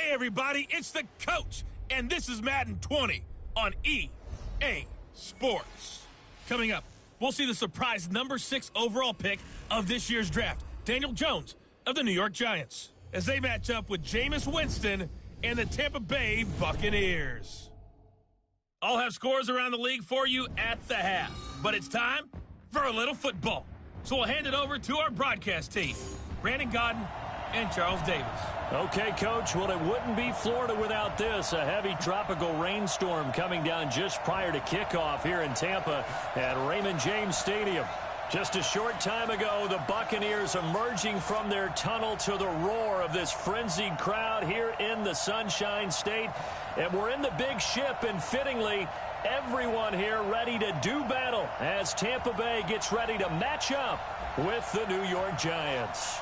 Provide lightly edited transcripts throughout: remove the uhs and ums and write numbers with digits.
Hey, everybody, it's the coach, and this is Madden 20 on EA Sports. Coming up, we'll see the surprise number 6 overall pick of this year's draft, Daniel Jones of the New York Giants, as they match up with Jameis Winston and the Tampa Bay Buccaneers. I'll have scores around the league for you at the half, but it's time for a little football. So we'll hand it over to our broadcast team, Brandon Godden and Charles Davis. Okay, Coach, well, it wouldn't be Florida without this. A heavy tropical rainstorm coming down just prior to kickoff here in Tampa at Raymond James Stadium. Just a short time ago, the Buccaneers emerging from their tunnel to the roar of this frenzied crowd here in the Sunshine State. And we're in the big ship, and fittingly, everyone here ready to do battle as Tampa Bay gets ready to match up with the New York Giants.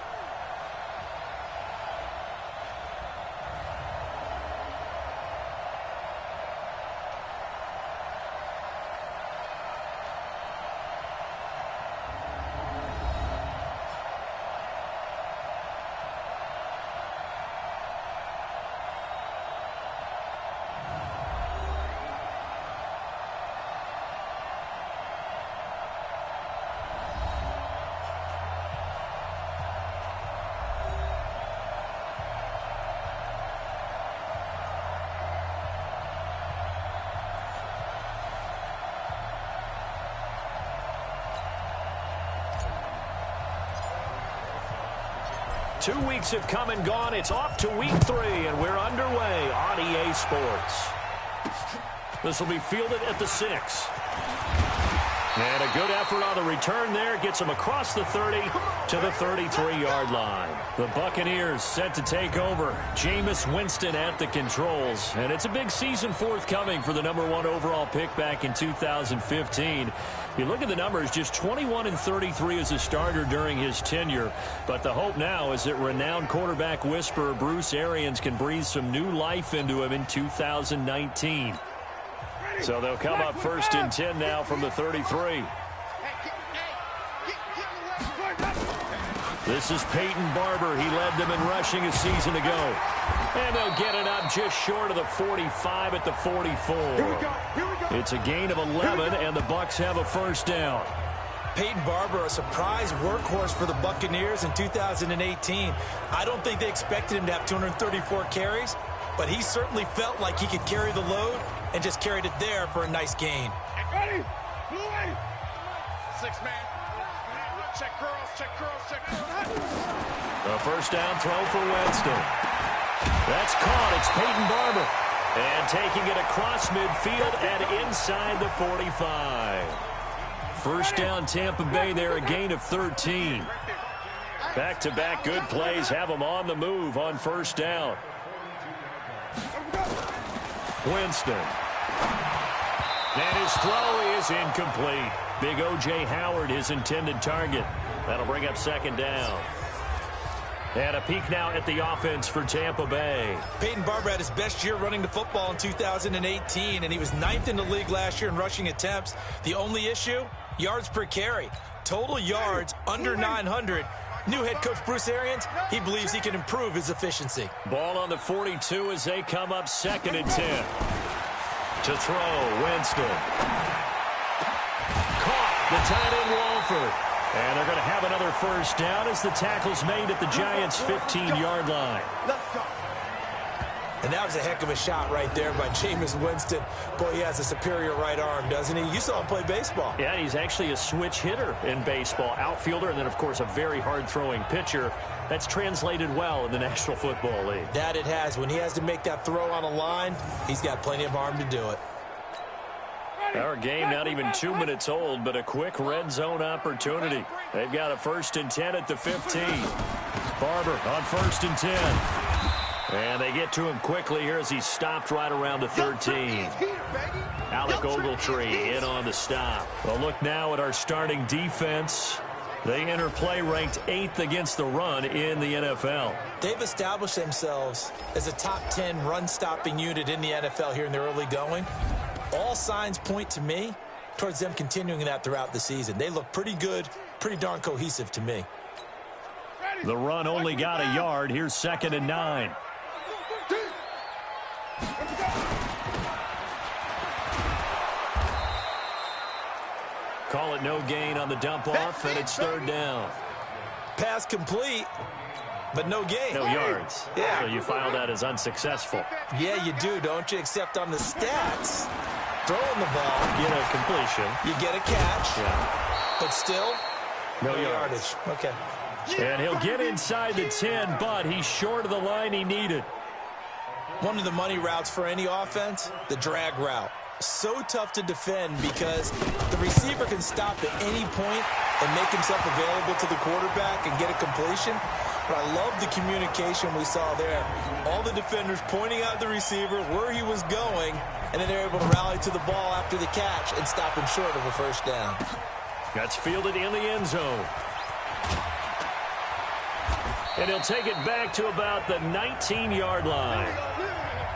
Two weeks have come and gone. It's off to week 3, and we're underway on EA Sports. This will be fielded at the 6. And a good effort on the return there. Gets him across the 30 to the 33-yard line. The Buccaneers set to take over. Jameis Winston at the controls. And it's a big season forthcoming for the number 1 overall pick back in 2015. You look at the numbers, just 21-33 as a starter during his tenure. But the hope now is that renowned quarterback whisperer Bruce Arians can breathe some new life into him in 2019. So they'll come up first and 10 now from the 33. This is Peyton Barber. He led them in rushing a season ago. And they'll get it up just short of the 45 at the 44. It's a gain of 11, and the Bucs have a first down. Peyton Barber, a surprise workhorse for the Buccaneers in 2018. I don't think they expected him to have 234 carries, but he certainly felt like he could carry the load and just carried it there for a nice gain. Ready? Blue way. 6-man. Check curls, check curls, check curls. A first down throw for Winston. That's caught. It's Peyton Barber. And taking it across midfield and inside the 45. First down Tampa Bay there, a gain of 13. Back-to-back good plays have them on the move on first down. Winston. And his throw is incomplete. Big O.J. Howard, his intended target. That'll bring up second down. And a peek now at the offense for Tampa Bay. Peyton Barber had his best year running the football in 2018, and he was 9th in the league last year in rushing attempts. The only issue, yards per carry. Total yards under 900. New head coach Bruce Arians, he believes he can improve his efficiency. Ball on the 42 as they come up second and 10. To throw, Winston. Caught, the tight end Walford. And they're going to have another first down as the tackle's made at the Giants' 15-yard line. And that was a heck of a shot right there by Jameis Winston. Boy, he has a superior right arm, doesn't he? You saw him play baseball. Yeah, he's actually a switch hitter in baseball. Outfielder, and then, of course, a very hard-throwing pitcher. That's translated well in the National Football League. That it has. When he has to make that throw on a line, he's got plenty of arm to do it. Our game not even 2 minutes old, but a quick red zone opportunity. They've got a first and 10 at the 15. Barber on first and 10. And they get to him quickly here as he's stopped right around the 13. Alec Ogletree in on the stop. Well, look now at our starting defense. They enter play ranked 8th against the run in the NFL. They've established themselves as a top 10 run-stopping unit in the NFL here in their early going. All signs point to me towards them continuing that throughout the season. They look pretty good, pretty darn cohesive to me. The run only got a yard. Here's second and 9. Call it no gain on the dump-off, and it's third down. Pass complete, but no gain. No yards. Yeah. So you file that as unsuccessful. Yeah, you do, don't you? Except on the stats, throwing the ball, Get a completion. you get a catch, Yeah. but still, No yardage. Okay. And he'll get inside the 10, but he's short of the line he needed. One of the money routes for any offense, the drag route. So tough to defend because the receiver can stop at any point and make himself available to the quarterback and get a completion. But I love the communication we saw there. All the defenders pointing out the receiver, where he was going, and then they're able to rally to the ball after the catch and stop him short of a first down. That's fielded in the end zone. And he'll take it back to about the 19-yard line.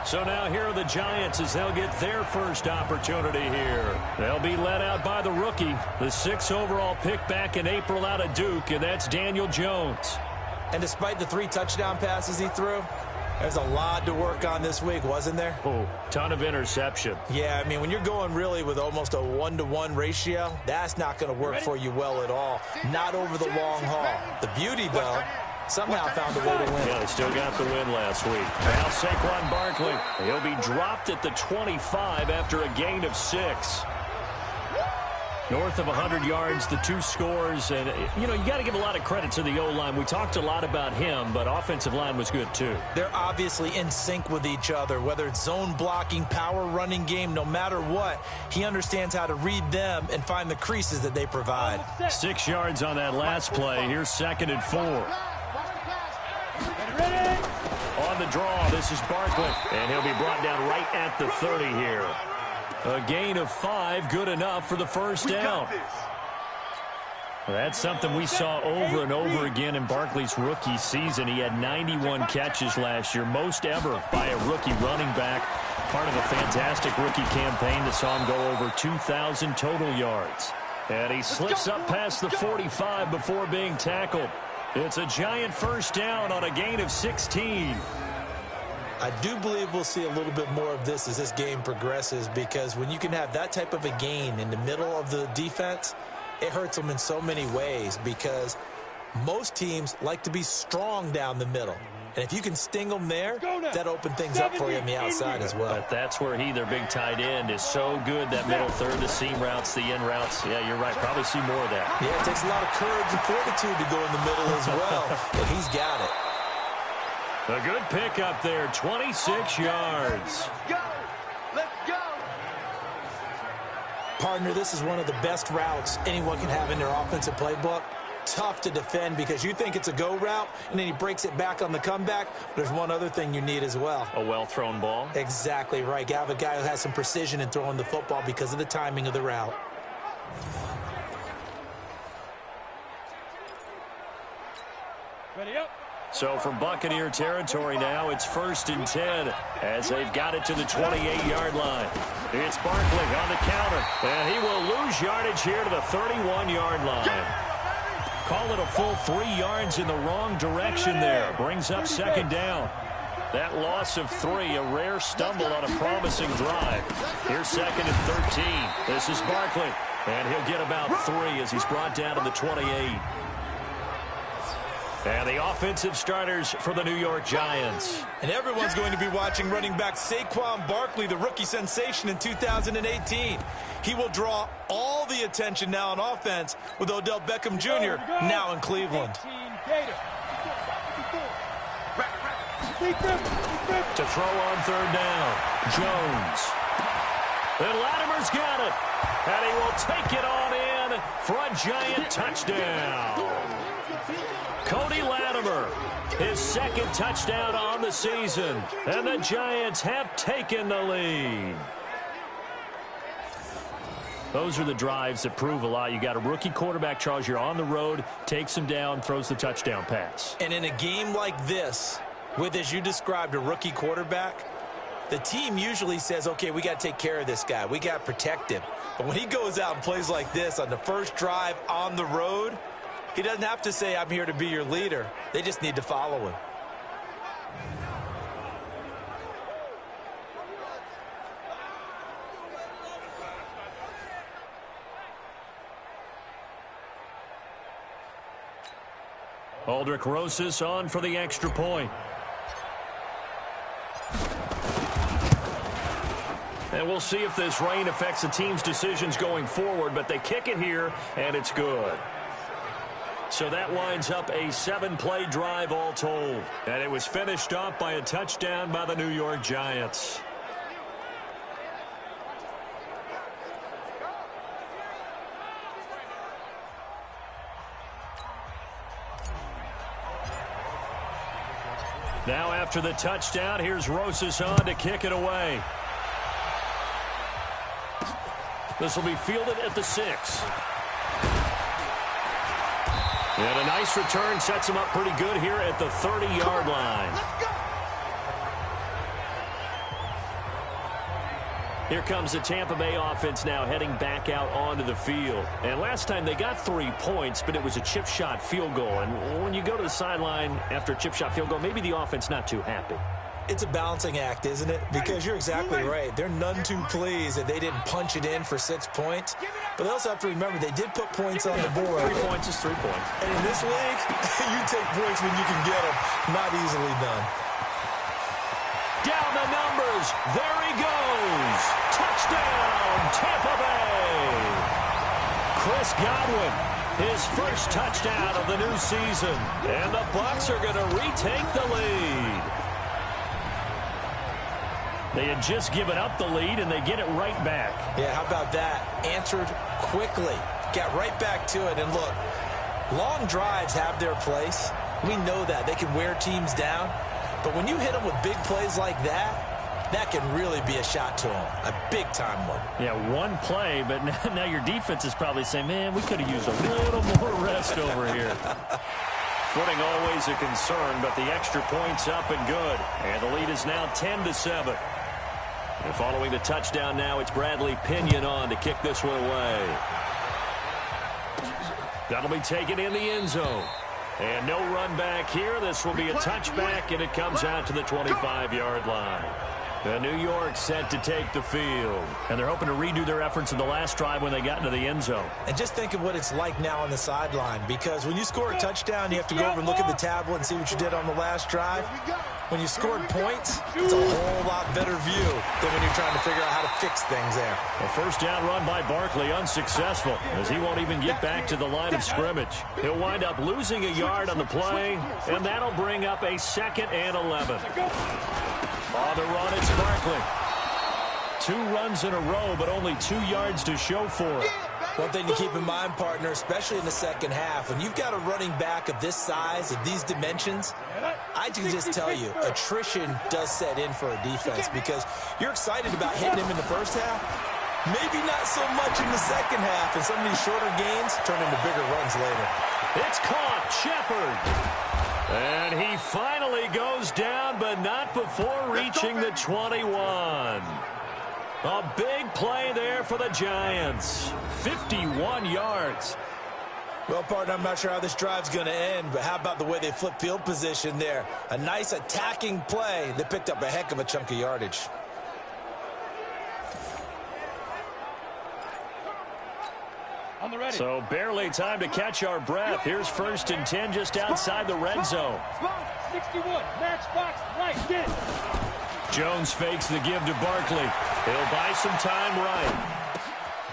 So now here are the Giants as they'll get their first opportunity here. They'll be led out by the rookie, the 6th overall pick back in April out of Duke, and that's Daniel Jones. And despite the 3 touchdown passes he threw, there's a lot to work on this week, wasn't there? Oh, ton of interception. Yeah, I mean, when you're going really with almost a 1-to-1 ratio, that's not going to work for you well at all. Not over the long haul. The beauty, though, somehow found a way to win. Yeah, they still got the win last week. Now Saquon Barkley. He'll be dropped at the 25 after a gain of 6. North of 100 yards, the 2 scores. And, you know, you got to give a lot of credit to the O-line. We talked a lot about him, but offensive line was good, too. They're obviously in sync with each other, whether it's zone blocking, power running game, no matter what. He understands how to read them and find the creases that they provide. 6 yards on that last play. Here's 2nd and 4. On the draw, this is Barkley, and he'll be brought down right at the 30 here. A gain of 5, good enough for the first down. That's something we saw over and over again in Barkley's rookie season. He had 91 catches last year, most ever by a rookie running back. Part of a fantastic rookie campaign that saw him go over 2,000 total yards. And he slips up past the 45 before being tackled. It's a Giant first down on a gain of 16. I do believe we'll see a little bit more of this as this game progresses, because when you can have that type of a gain in the middle of the defense, it hurts them in so many ways, because most teams like to be strong down the middle. And if you can sting them there, that opens things up for you on the outside as well. But that's where their big tight end, is so good, that middle third, the seam routes, the in routes. Yeah, you're right. Probably see more of that. Yeah, it takes a lot of courage and fortitude to go in the middle as well, and he's got it. A good pick up there, 26 yards. Let's go. Partner, this is one of the best routes anyone can have in their offensive playbook. Tough to defend because you think it's a go route, and then he breaks it back on the comeback. There's one other thing you need as well. A well-thrown ball. Exactly right. You have a guy who has some precision in throwing the football because of the timing of the route. Ready up. So from Buccaneer territory now, it's 1st and 10 as they've got it to the 28-yard line. It's Barkley on the counter, and he will lose yardage here to the 31-yard line. Call it a full 3 yards in the wrong direction there. Brings up 2nd down. That loss of 3, a rare stumble on a promising drive. Here's 2nd and 13. This is Barkley, and he'll get about 3 as he's brought down to the 28. And the offensive starters for the New York Giants. And everyone's going to be watching running back Saquon Barkley, the rookie sensation in 2018. He will draw all the attention now on offense with Odell Beckham Jr. now in Cleveland. To throw on 3rd down, Jones. And Latimer's got it. And he will take it on in for a Giant touchdown. Cody Latimer, his 2nd touchdown on the season. And the Giants have taken the lead. Those are the drives that prove a lot. You got a rookie quarterback, Charles. You're on the road, takes him down, throws the touchdown pass. And in a game like this, with, as you described, a rookie quarterback, the team usually says, okay, we got to take care of this guy. We got to protect him. But when he goes out and plays like this on the first drive on the road, he doesn't have to say, I'm here to be your leader. They just need to follow him. Aldrich Rosas on for the extra point. And we'll see if this rain affects the team's decisions going forward, but they kick it here, and it's good. So that winds up a 7-play drive all told. And it was finished off by a touchdown by the New York Giants. Now after the touchdown, here's Rosas on to kick it away. This will be fielded at the 6. And a nice return sets him up pretty good here at the 30-yard line. Here comes the Tampa Bay offense now heading back out onto the field. And last time they got 3 points, but it was a chip shot field goal. And when you go to the sideline after a chip shot field goal, maybe the offense not too happy. It's a balancing act, isn't it? Because you're exactly right. They're none too pleased that they didn't punch it in for 6 points. But they also have to remember they did put points on the board. 3 points is 3 points. And in this league, you take points when you can get them. Not easily done. Down the numbers. There he goes. Touchdown, Tampa Bay. Chris Godwin, his first touchdown of the new season. And the Bucs are going to retake the lead. They had just given up the lead, and they get it right back. Yeah, how about that? Answered quickly. Got right back to it. And look, long drives have their place. We know that. They can wear teams down. But when you hit them with big plays like that, that can really be a shot to them. A big-time one. Yeah, one play, but now your defense is probably saying, man, we could have used a little more rest over here. Footing always a concern, but the extra point's up and good. And the lead is now 10-7. And following the touchdown now, it's Bradley Pinion on to kick this one away. That'll be taken in the end zone. And no run back here. This will be a touchback, and it comes out to the 25-yard line. And New York set to take the field. And they're hoping to redo their efforts in the last drive when they got into the end zone. And just think of what it's like now on the sideline. Because when you score a touchdown, you have to go over and look at the tablet and see what you did on the last drive. When you scored points, it's a whole lot better view than when you're trying to figure out how to fix things there. A first down run by Barkley, unsuccessful, as he won't even get back to the line of scrimmage. He'll wind up losing a yard on the play, and that'll bring up a 2nd and 11. On the run, it's Barkley. 2 runs in a row, but only 2 yards to show for it. One thing to keep in mind, partner, especially in the second half, when you've got a running back of this size, of these dimensions, I can just tell you, attrition does set in for a defense because you're excited about hitting him in the first half, maybe not so much in the second half, and some of these shorter gains turn into bigger runs later. It's caught, Shepard. And he finally goes down, but not before reaching the 21. A big play there for the Giants. 51 yards. Well, partner, I'm not sure how this drive's going to end, but how about the way they flip field position there? A nice attacking play that picked up a heck of a chunk of yardage. So barely time to catch our breath. Here's 1st and 10 just outside the red zone. 61, match box, right, get it. Jones fakes the give to Barkley. He'll buy some time right.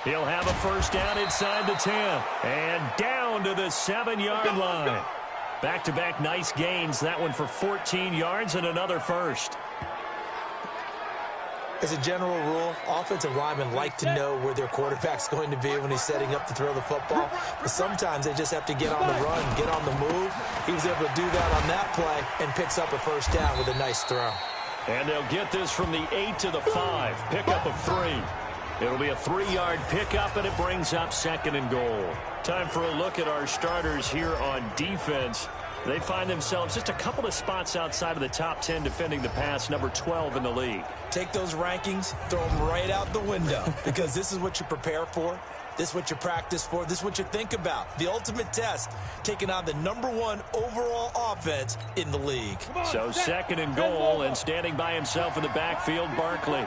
He'll have a first down inside the 10. And down to the 7-yard line. Back-to-back nice gains. That one for 14 yards and another first. As a general rule, offensive linemen like to know where their quarterback's going to be when he's setting up to throw the football. But sometimes they just have to get on the run, get on the move. He was able to do that on that play and picks up a first down with a nice throw. And they'll get this from the 8 to the 5. Pickup of 3. It'll be a 3-yard pickup, and it brings up 2nd and goal. Time for a look at our starters here on defense. They find themselves just a couple of spots outside of the top 10 defending the pass, number 12 in the league. Take those rankings, throw them right out the window, because this is what you prepare for. This is what you practice for. This is what you think about. The ultimate test, taking on the number 1 overall offense in the league. So 2nd and goal, and standing by himself in the backfield, Barkley.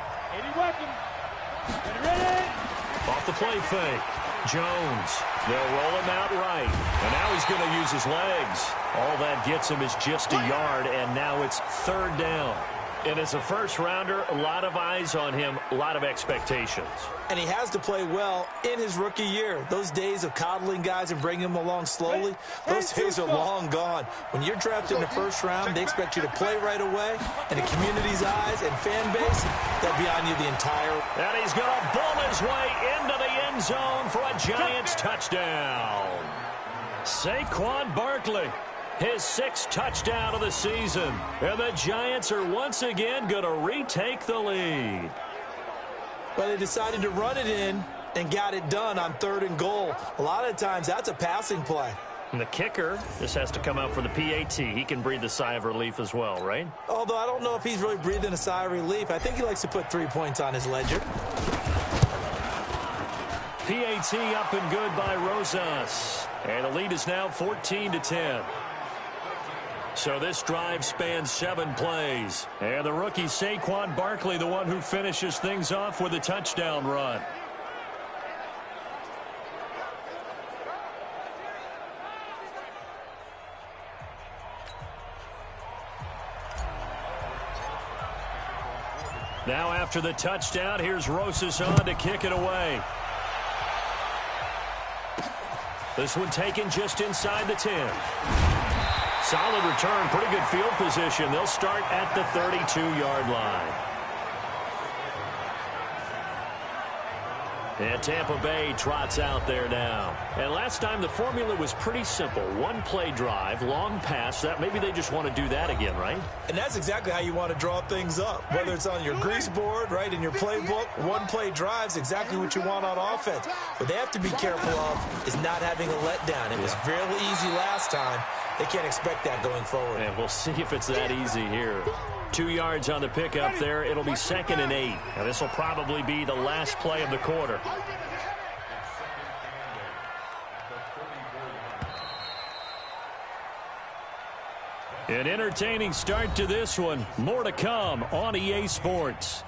Off the play fake. Jones. They'll roll him out right. And now he's going to use his legs. All that gets him is just a yard, and now it's 3rd down. And as a first-rounder, a lot of eyes on him, a lot of expectations. And he has to play well in his rookie year. Those days of coddling guys and bringing them along slowly, those days are long gone. When you're drafted in the 1st round, they expect you to play right away. And the community's eyes and fan base, they'll be on you the entire... And he's going to bull his way into the end zone for a Giants touchdown. Saquon Barkley. His 6th touchdown of the season. And the Giants are once again going to retake the lead. Well, they decided to run it in and got it done on 3rd and goal. A lot of times, that's a passing play. And the kicker just has to come out for the PAT. He can breathe a sigh of relief as well, right? Although I don't know if he's really breathing a sigh of relief. I think he likes to put 3 points on his ledger. PAT up and good by Rosas. And the lead is now 14-10. So this drive spans 7 plays. And the rookie Saquon Barkley, the one who finishes things off with a touchdown run. Now after the touchdown, here's Rosas on to kick it away. This one taken just inside the 10. Solid return, pretty good field position. They'll start at the 32-yard line. And Tampa Bay trots out there now. And last time the formula was pretty simple. 1-play drive, long pass. That maybe they just want to do that again, right? And that's exactly how you want to draw things up. Whether it's on your grease board, right, in your playbook, 1-play drive's exactly what you want on offense. What they have to be careful of is not having a letdown. It was real easy last time. They can't expect that going forward. And we'll see if it's that easy here. 2 yards on the pickup there. It'll be 2nd and 8. Now this will probably be the last play of the quarter. An entertaining start to this one. More to come on EA Sports.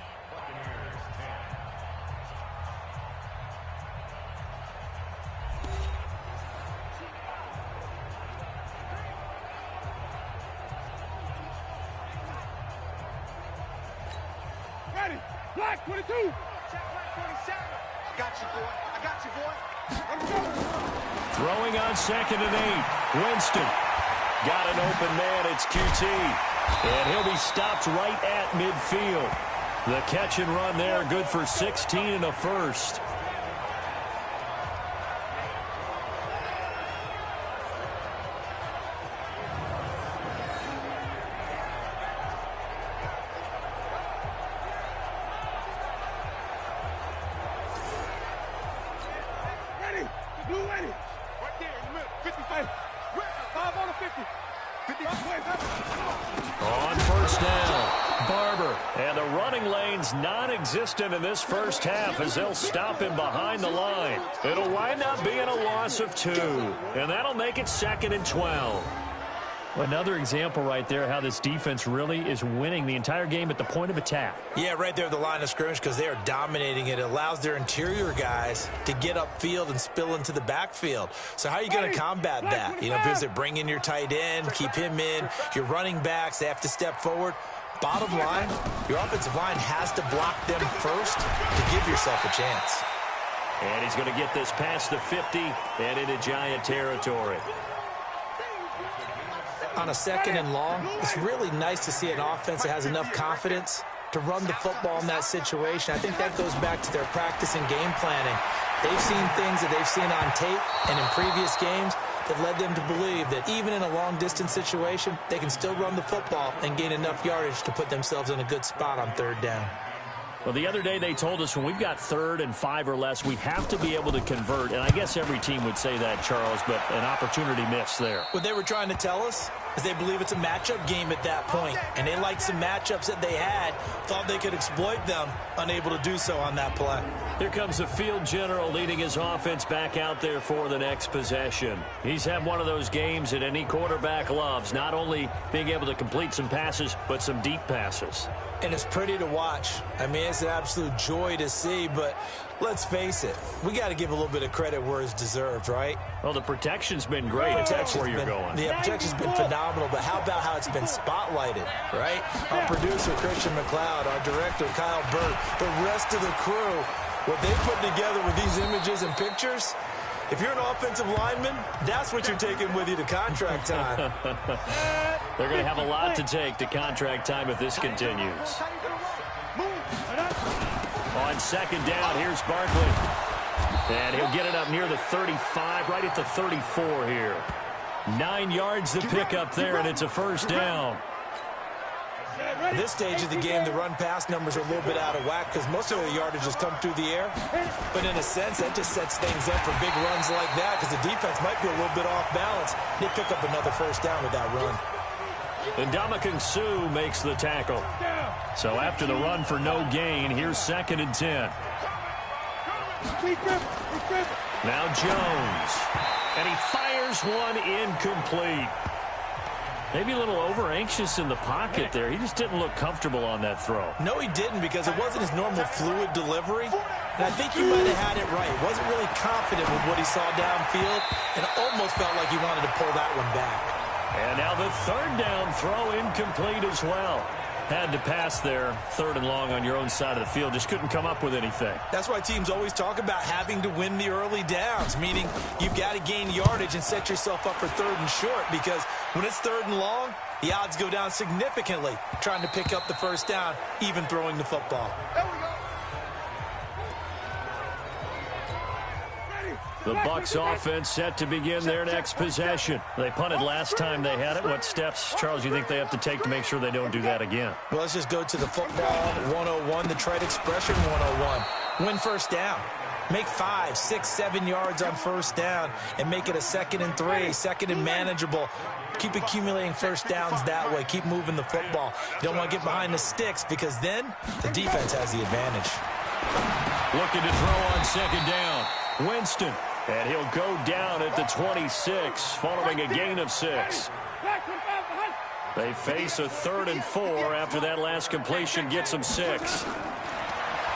Black 22. Check black 27. I got you, boy. I got you, boy. Let's go. Throwing on 2nd and 8. Winston. Got an open man. It's QT. And he'll be stopped right at midfield. The catch and run there, good for 16 and a first. On first down, Barber. And the running lane's non-existent in this first half as they'll stop him behind the line. It'll wind up being a loss of 2. And that'll make it 2nd and 12. Another example right there how this defense really is winning the entire game at the point of attack. Yeah, right there at the line of scrimmage because they are dominating it. It allows their interior guys to get upfield and spill into the backfield. So how are you going to combat that? You know, because they bring in your tight end, keep him in. Your running backs, they have to step forward. Bottom line, your offensive line has to block them first to give yourself a chance. And he's going to get this past the 50 and into Giant territory. On a 2nd and long, it's really nice to see an offense that has enough confidence to run the football in that situation. I think that goes back to their practice and game planning. They've seen things that they've seen on tape and in previous games that led them to believe that even in a long-distance situation, they can still run the football and gain enough yardage to put themselves in a good spot on 3rd down. Well, the other day they told us when we've got 3rd and 5 or less, we have to be able to convert. And I guess every team would say that, Charles, but an opportunity missed there. What they were trying to tell us is they believe it's a matchup game at that point. And they liked some matchups that they had, thought they could exploit them, unable to do so on that play. Here comes the field general leading his offense back out there for the next possession. He's had one of those games that any quarterback loves, not only being able to complete some passes, but some deep passes. And it's pretty to watch. I mean, it's an absolute joy to see, but Let's face it, we got to give a little bit of credit where it's deserved, right? Well, the protection's been great. That's where you're going. The protection's been phenomenal, but how about how it's been spotlighted, right? Our producer, Christian McLeod, our director, Kyle Burt, the rest of the crew, what they put together with these images and pictures, if you're an offensive lineman, that's what you're taking with you to contract time. They're going to have a lot to take to contract time if this continues. On second down, here's Barkley. And he'll get it up near the 35, right at the 34 here. 9 yards to pick up there, and it's a first down. At this stage of the game, the run-pass numbers are a little bit out of whack because most of the yardage has come through the air. But in a sense, that just sets things up for big runs like that because the defense might be a little bit off balance. They pick up another first down with that run. And Ndamukong Suh makes the tackle. So after the run for no gain, here's 2nd and 10. Now Jones. And he fires one incomplete. Maybe a little over-anxious in the pocket there. He just didn't look comfortable on that throw. No, he didn't because it wasn't his normal fluid delivery. And I think he might have had it right. Wasn't really confident with what he saw downfield and almost felt like he wanted to pull that one back. And now the 3rd down throw incomplete as well. Had to pass there, 3rd and long on your own side of the field. Just couldn't come up with anything. That's why teams always talk about having to win the early downs, meaning you've got to gain yardage and set yourself up for 3rd and short because when it's 3rd and long, the odds go down significantly trying to pick up the first down, even throwing the football. The Bucs offense set to begin their next possession. They punted last time they had it. What steps, Charles, you think they have to take to make sure they don't do that again? Well, let's just go to the football 101, the trade expression 101. Win first down. Make 5, 6, 7 yards on first down and make it a 2nd and 3, 2nd and manageable. Keep accumulating first downs that way. Keep moving the football. You don't want to get behind the sticks because then the defense has the advantage. Looking to throw on 2nd down. Winston. And he'll go down at the 26, following a gain of 6. They face a 3rd and 4 after that last completion gets them 6.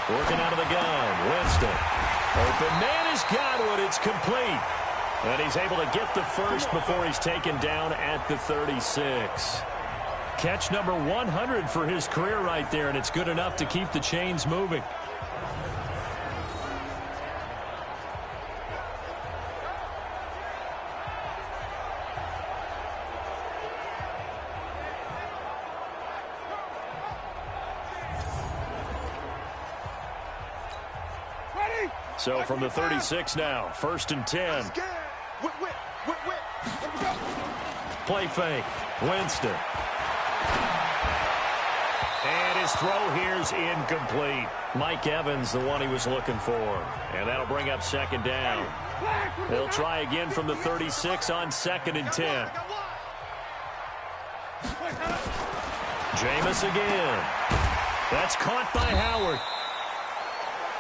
Working out of the gun, Winston. Open man has got one. It's complete. And he's able to get the first before he's taken down at the 36. Catch number 100 for his career right there, and it's good enough to keep the chains moving. So from the 36 now, 1st and 10. Play fake. Winston. And his throw here's incomplete. Mike Evans, the one he was looking for. And that'll bring up 2nd down. They'll try again from the 36 on 2nd and 10. Jameis again. That's caught by Howard.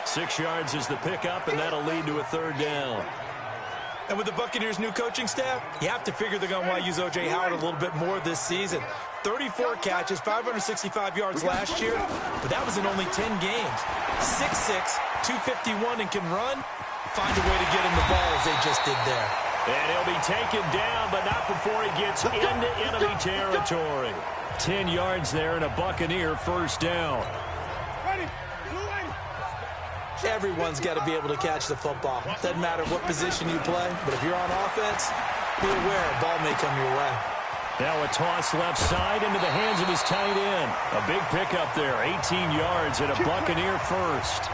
6 yards is the pickup, and that'll lead to a 3rd down. And with the Buccaneers' new coaching staff, you have to figure they're going to want to use O.J. Howard a little bit more this season. 34 catches, 565 yards last year, but that was in only 10 games. 6'6", 251, and can run. Find a way to get him the ball as they just did there. And he'll be taken down, but not before he gets into enemy territory. 10 yards there and a Buccaneer first down. Everyone's got to be able to catch the football. Doesn't matter what position you play, but if you're on offense, be aware a ball may come your way. Now a toss left side into the hands of his tight end. A big pickup there, 18 yards and a Buccaneer first.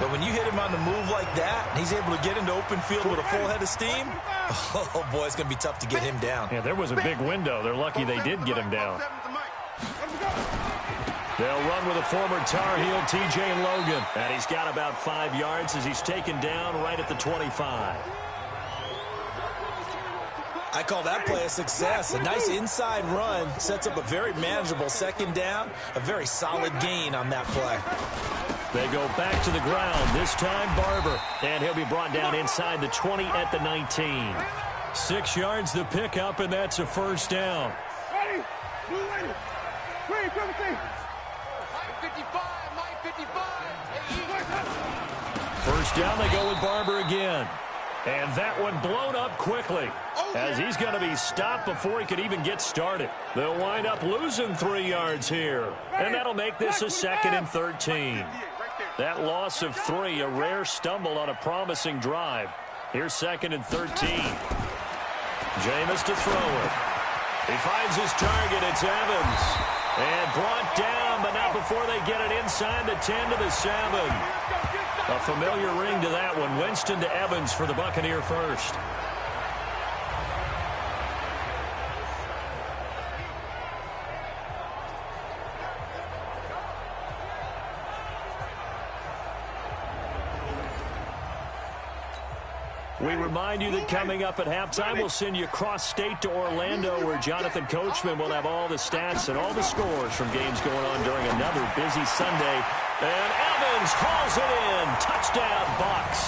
But when you hit him on the move like that, and he's able to get into open field with a full head of steam, oh boy, it's going to be tough to get him down. Yeah, there was a big window. They're lucky they did get him down. They'll run with a former Tar Heel, T.J. Logan. And he's got about 5 yards as he's taken down right at the 25. I call that play a success. A nice inside run sets up a very manageable 2nd down. A very solid gain on that play. They go back to the ground. This time Barber. And he'll be brought down inside the 20 at the 19. 6 yards the pickup, and that's a first down. First down, they go with Barber again. And that one blown up quickly, as he's going to be stopped before he could even get started. They'll wind up losing 3 yards here, and that'll make this a 2nd and 13. That loss of 3, a rare stumble on a promising drive. Here's 2nd and 13. Jameis to throw it. He finds his target. It's Evans. And brought down, but not before they get it inside the 10 to the 7. A familiar ring to that one. Winston to Evans for the Buccaneer first. We remind you that coming up at halftime, we'll send you cross-state to Orlando, where Jonathan Coachman will have all the stats and all the scores from games going on during another busy Sunday. And Evans hauls it in. Touchdown, Bucs.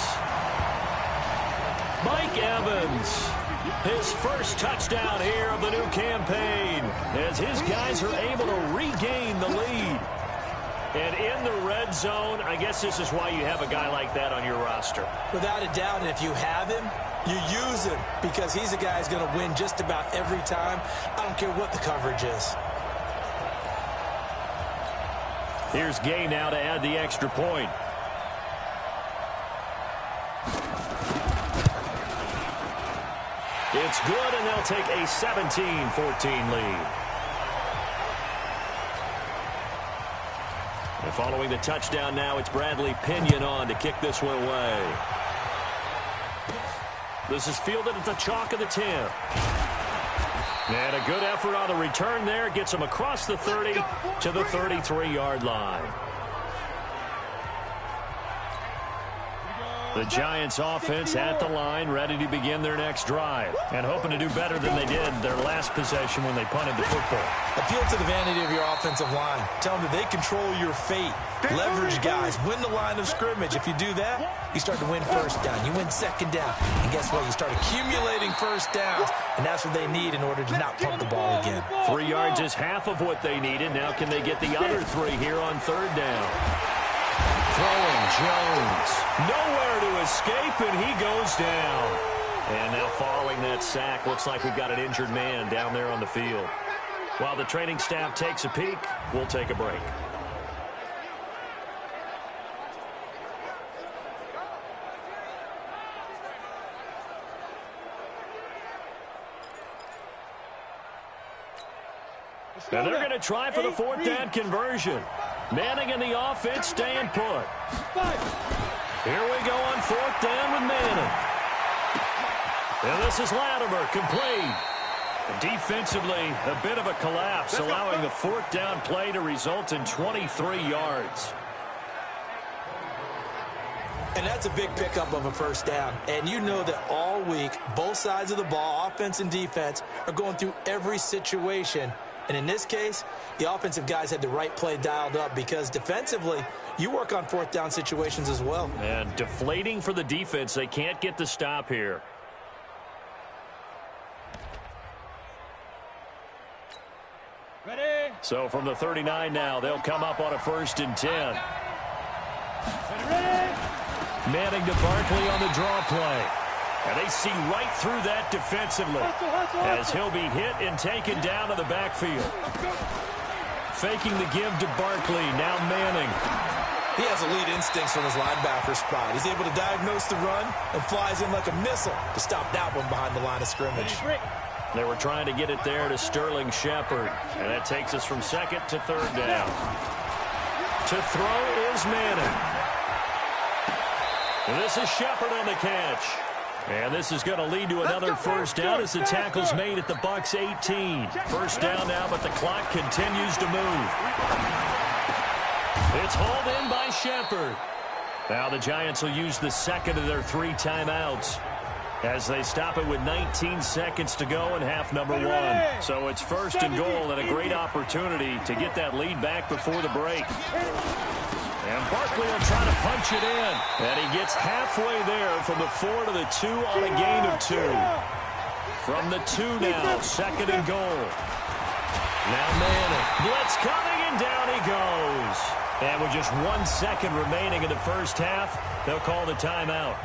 Mike Evans, his first touchdown here of the new campaign, as his guys are able to regain the lead. And in the red zone, I guess this is why you have a guy like that on your roster. Without a doubt, and if you have him, you use him, because he's a guy who's going to win just about every time. I don't care what the coverage is. Here's Gay now to add the extra point. It's good, and they'll take a 17-14 lead. And following the touchdown now, it's Bradley Pinion on to kick this one away. This is fielded at the chalk of the 10. And a good effort on the return there. Gets him across the 30 to the 33-yard line. The Giants offense at the line, ready to begin their next drive, and hoping to do better than they did their last possession when they punted the football. Appeal to the vanity of your offensive line. Tell them that they control your fate. Leverage guys. Win the line of scrimmage. If you do that, you start to win first down. You win second down. And guess what? You start accumulating first downs, and that's what they need in order to not punt the ball again. 3 yards is half of what they needed. Now can they get the other 3 here on third down? Throwing Jones. Nowhere to escape, and he goes down. And now following that sack, looks like we've got an injured man down there on the field. While the training staff takes a peek, we'll take a break. And they're going to try for the 4th down conversion. Manning and the offense staying put. Here we go on 4th down with Manning. And this is Latimer, complete. Defensively, a bit of a collapse, allowing the 4th down play to result in 23 yards. And that's a big pickup of a first down. And you know that all week, both sides of the ball, offense and defense, are going through every situation. And in this case, the offensive guys had the right play dialed up, because defensively, you work on 4th down situations as well. And deflating for the defense. They can't get the stop here. Ready? So from the 39 now, they'll come up on a 1st and 10. Ready? Manning to Barkley on the draw play. And they see right through that defensively, as he'll be hit and taken down to the backfield. Faking the give to Barkley, now Manning. He has elite instincts from his linebacker spot. He's able to diagnose the run and flies in like a missile to stop that one behind the line of scrimmage. They were trying to get it there to Sterling Shepard, and that takes us from 2nd to 3rd down. To throw is Manning. And this is Shepard on the catch. And this is going to lead to another first down as the tackle's made at the Bucs 18. First down now, but the clock continues to move. It's hauled in by Shepard. Now the Giants will use the 2nd of their 3 timeouts as they stop it with 19 seconds to go in half number 1. So it's 1st and goal, and a great opportunity to get that lead back before the break. And Barkley will try to punch it in. And he gets halfway there from the 4 to the 2 on a gain of 2. From the 2 now, 2nd and goal. Now Manning. Blitz coming, and down he goes. And with just 1 second remaining in the first half, they'll call the timeout.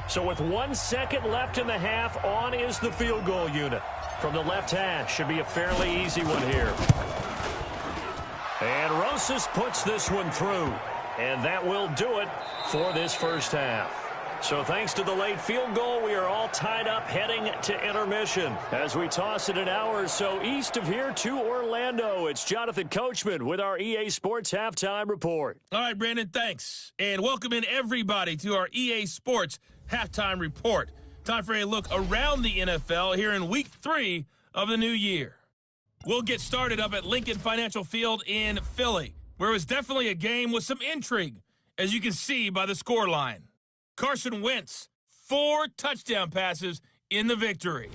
So with 1 second left in the half, on is the field goal unit. From the left hash, should be a fairly easy one here. And Rosas puts this one through. And that will do it for this first half. So thanks to the late field goal, we are all tied up heading to intermission. As we toss it an hour or so east of here to Orlando, it's Jonathan Coachman with our EA Sports Halftime Report. All right, Brandon, thanks. And welcome in everybody to our EA Sports Halftime Report. Time for a look around the NFL here in Week 3 of the new year. We'll get started up at Lincoln Financial Field in Philly, where it was definitely a game with some intrigue, as you can see by the scoreline. Carson Wentz, 4 touchdown passes in the victory.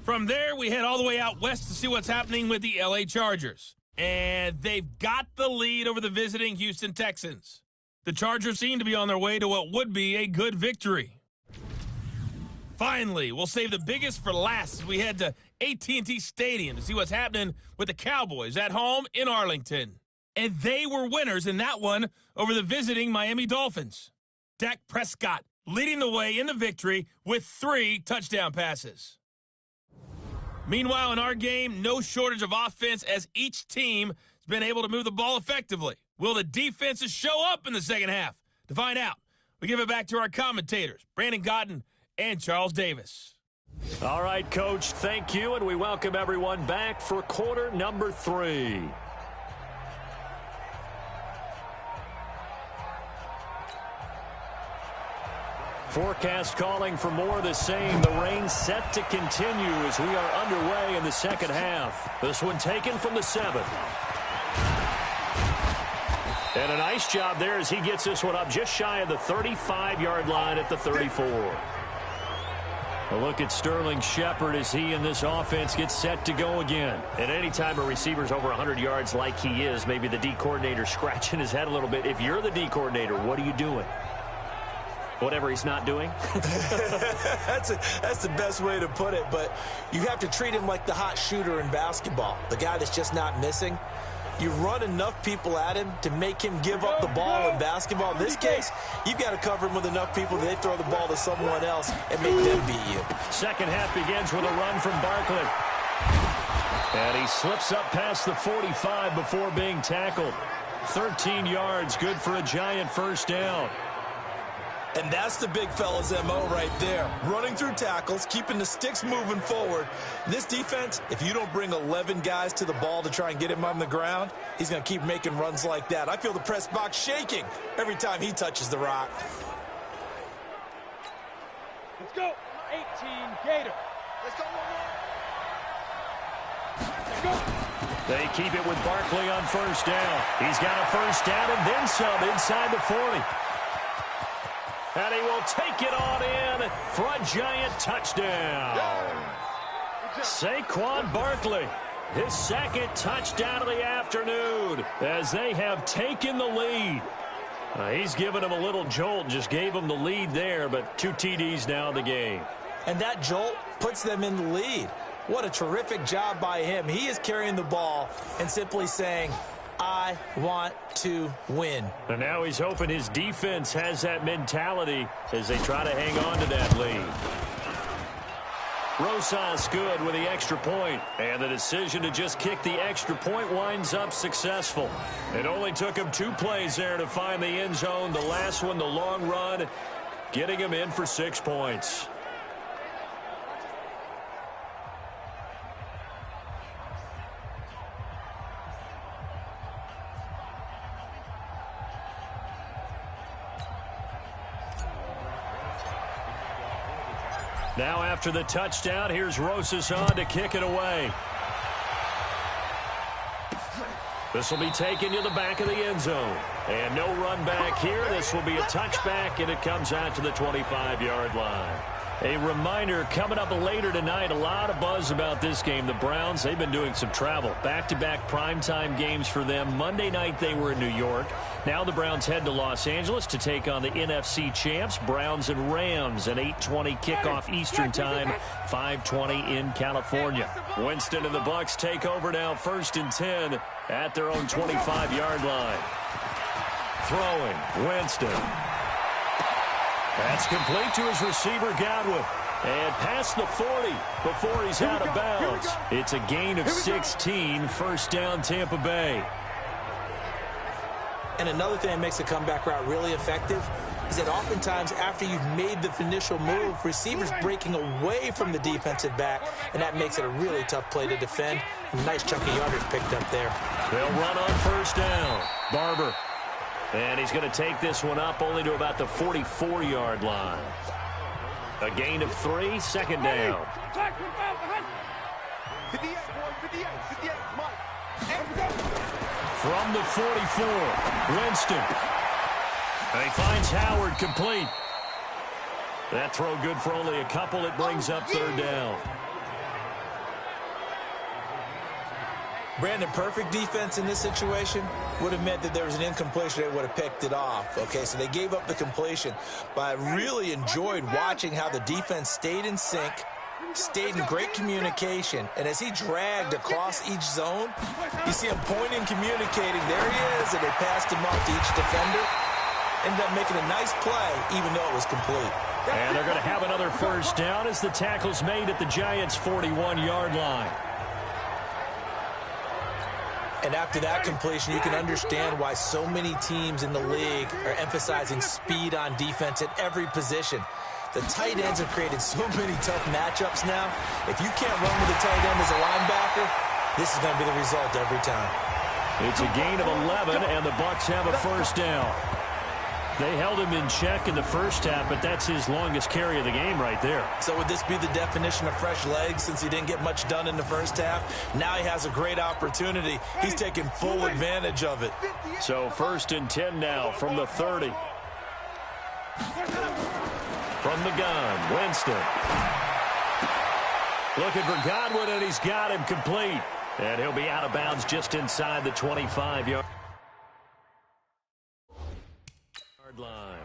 From there, we head all the way out west to see what's happening with the LA Chargers. And they've got the lead over the visiting Houston Texans. The Chargers seem to be on their way to what would be a good victory. Finally, we'll save the biggest for last as we head to AT&T Stadium to see what's happening with the Cowboys at home in Arlington. And they were winners in that one over the visiting Miami Dolphins. Dak Prescott leading the way in the victory with 3 touchdown passes. Meanwhile, in our game, no shortage of offense as each team has been able to move the ball effectively. Will the defenses show up in the second half? To find out, we give it back to our commentators, Brandon Godden and Charles Davis. All right, Coach, thank you, and we welcome everyone back for quarter number 3. Forecast calling for more of the same. The rain set to continue as we are underway in the second half. This one taken from the 7. And a nice job there as he gets this one up just shy of the 35-yard line at the 34. A look at Sterling Shepard as he and this offense gets set to go again. And anytime a receiver's over 100 yards like he is, maybe the D coordinator scratching his head a little bit. If you're the D coordinator, what are you doing? Whatever he's not doing? That's the best way to put it, but you have to treat him like the hot shooter in basketball, the guy that's just not missing. You run enough people at him to make him give up the ball in basketball. In this case, you've got to cover him with enough people that they throw the ball to someone else and make them beat you. Second half begins with a run from Barkley. And he slips up past the 45 before being tackled. 13 yards, good for a giant first down. And that's the big fella's MO right there. Running through tackles, keeping the sticks moving forward. This defense, if you don't bring 11 guys to the ball to try and get him on the ground, he's going to keep making runs like that. I feel the press box shaking every time he touches the rock. Let's go. 18 Gator. Let's go. Let's go. They keep it with Barkley on first down. He's got a first down and then some inside the 40. And he will take it on in for a giant touchdown. Saquon Barkley, his second touchdown of the afternoon as they have taken the lead. He's given him a little jolt, just gave him the lead there, but 2 TDs now in the game. And that jolt puts them in the lead. What a terrific job by him. He is carrying the ball and simply saying, I want to win. And now he's hoping his defense has that mentality as they try to hang on to that lead. Rosas good with the extra point, and the decision to just kick the extra point winds up successful. It only took him 2 plays there to find the end zone. The last one, the long run, getting him in for 6 points. Now after the touchdown, here's Rosas on to kick it away. This will be taken to the back of the end zone. And no run back here. This will be a touchback, and it comes out to the 25-yard line. A reminder, coming up later tonight, a lot of buzz about this game. The Browns, they've been doing some travel. Back-to-back primetime games for them. Monday night they were in New York. Now the Browns head to Los Angeles to take on the NFC champs, Browns and Rams. An 8:20 kickoff Eastern time, 5:20 in California. Winston and the Bucs take over now, 1st and 10 at their own 25-yard line. Throwing, Winston. That's complete to his receiver, Godwin. And past the 40 before he's out of bounds. It's a gain of 16, 1st down Tampa Bay. And another thing that makes a comeback route really effective is that oftentimes after you've made the initial move, receivers breaking away from the defensive back, and that makes it a really tough play to defend. A nice chunk of yardage picked up there. They'll run on 1st down. Barber. And he's going to take this one up only to about the 44-yard line. A gain of 3, 2nd down. From the 44, Winston. And he finds Howard complete. That throw good for only a couple. It brings up 3rd down. Brandon, perfect defense in this situation would have meant that there was an incompletion. They would have picked it off. Okay, so they gave up the completion. But I really enjoyed watching how the defense stayed in sync, stayed in great communication. And as he dragged across each zone, you see him pointing, communicating. There he is, and they passed him off to each defender. Ended up making a nice play, even though it was complete. And they're going to have another 1st down as the tackle's made at the Giants' 41-yard line. And after that completion, you can understand why so many teams in the league are emphasizing speed on defense at every position. The tight ends have created so many tough matchups now. If you can't run with a tight end as a linebacker, this is going to be the result every time. It's a gain of 11, and the Bucs have a 1st down. They held him in check in the first half, but that's his longest carry of the game right there. So would this be the definition of fresh legs since he didn't get much done in the first half? Now he has a great opportunity. He's taking full advantage of it. So 1st and 10 now from the 30. From the gun, Winston. Looking for Godwin, and he's got him complete. And he'll be out of bounds just inside the 25-yard line.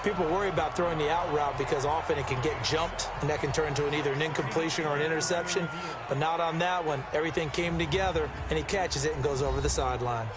People worry about throwing the out route because often it can get jumped, and that can turn into either an incompletion or an interception. But not on that one. Everything came together, and he catches it and goes over the sideline.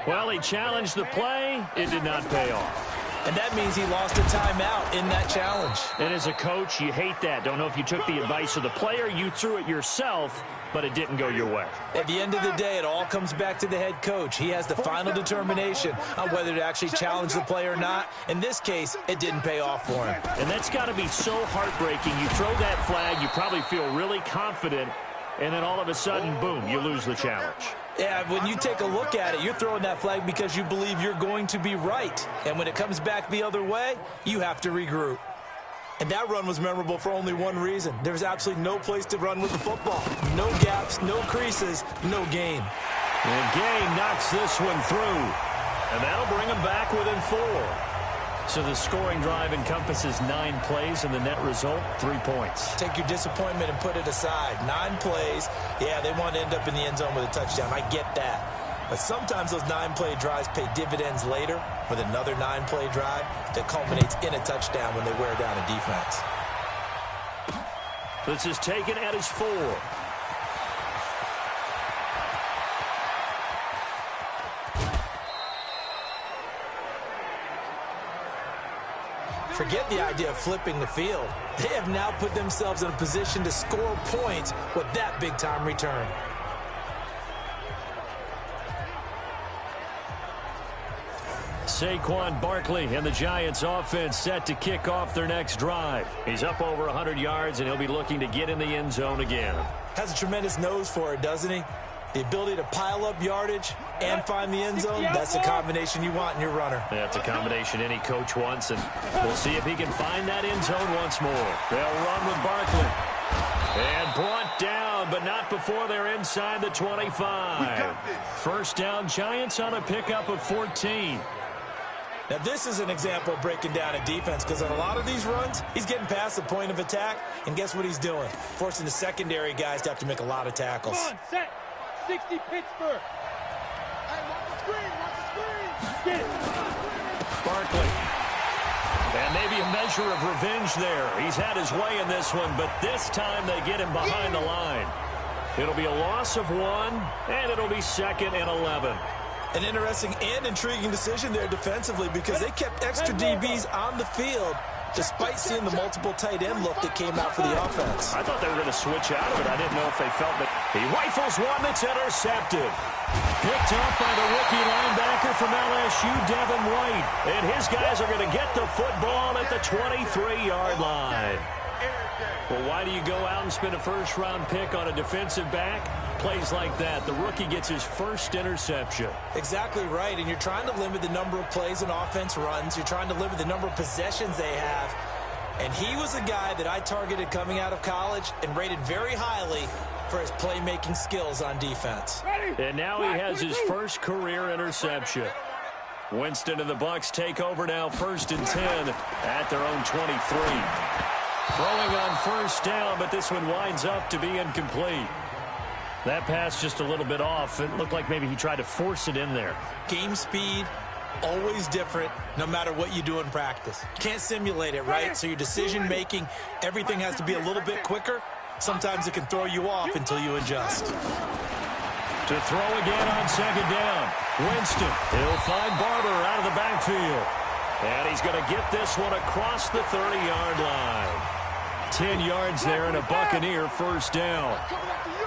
Well, he challenged the play. It did not pay off. And that means he lost a timeout in that challenge. And as a coach, you hate that. Don't know if you took the advice of the player. You threw it yourself, but it didn't go your way. At the end of the day, it all comes back to the head coach. He has the final determination on whether to actually challenge the play or not. In this case, it didn't pay off for him. And that's got to be so heartbreaking. You throw that flag, you probably feel really confident, and then all of a sudden, boom, you lose the challenge. Yeah, when you take a look at it, you're throwing that flag because you believe you're going to be right. And when it comes back the other way, you have to regroup. And that run was memorable for only one reason. There was absolutely no place to run with the football. No gaps, no creases, no gain. And Gay knocks this one through. And that'll bring him back within 4. So the scoring drive encompasses 9 plays, and the net result, 3 points. Take your disappointment and put it aside. 9 plays. Yeah, they want to end up in the end zone with a touchdown. I get that. But sometimes those 9-play drives pay dividends later with another 9-play drive that culminates in a touchdown when they wear down a defense. This is taken at his 4. Forget the idea of flipping the field. They have now put themselves in a position to score points with that big-time return. Saquon Barkley and the Giants offense set to kick off their next drive. He's up over 100 yards, and he'll be looking to get in the end zone again. Has a tremendous nose for it, doesn't he? The ability to pile up yardage and find the end zone, that's the combination you want in your runner. That's a combination any coach wants, and we'll see if he can find that end zone once more. They'll run with Barkley. And brought down, but not before they're inside the 25. First down, Giants on a pickup of 14. Now, this is an example of breaking down a defense, because on a lot of these runs, he's getting past the point of attack, and guess what he's doing? Forcing the secondary guys to have to make a lot of tackles. Come on, set. 60 Pittsburgh. Hey, watch the screen, watch the screen. Get it. Barkley. And maybe a measure of revenge there. He's had his way in this one, but this time they get him behind the line. It'll be a loss of 1, and it'll be 2nd and 11. An interesting and intriguing decision there defensively, because they kept extra DBs on the field despite seeing the multiple tight end look that came out for the offense. I thought they were going to switch out of it. I didn't know if they felt that. He rifles one that's intercepted. Picked up by the rookie linebacker from LSU, Devin White. And his guys are going to get the football at the 23-yard line. Well, why do you go out and spend a first-round pick on a defensive back? Plays like that. The rookie gets his first interception. Exactly right, and you're trying to limit the number of plays an offense runs. You're trying to limit the number of possessions they have. And he was a guy that I targeted coming out of college and rated very highly for his playmaking skills on defense. And now he has his first career interception. Winston and the Bucs take over now, 1st and 10 at their own 23. Throwing on first down, but this one winds up to be incomplete. That pass just a little bit off. It looked like maybe he tried to force it in there. Game speed, always different, no matter what you do in practice. You can't simulate it, right? So your decision-making, everything has to be a little bit quicker. Sometimes it can throw you off until you adjust. To throw again on 2nd down. Winston, he'll find Barber out of the backfield. And he's going to get this one across the 30-yard line. 10 yards there and a Buccaneer first down.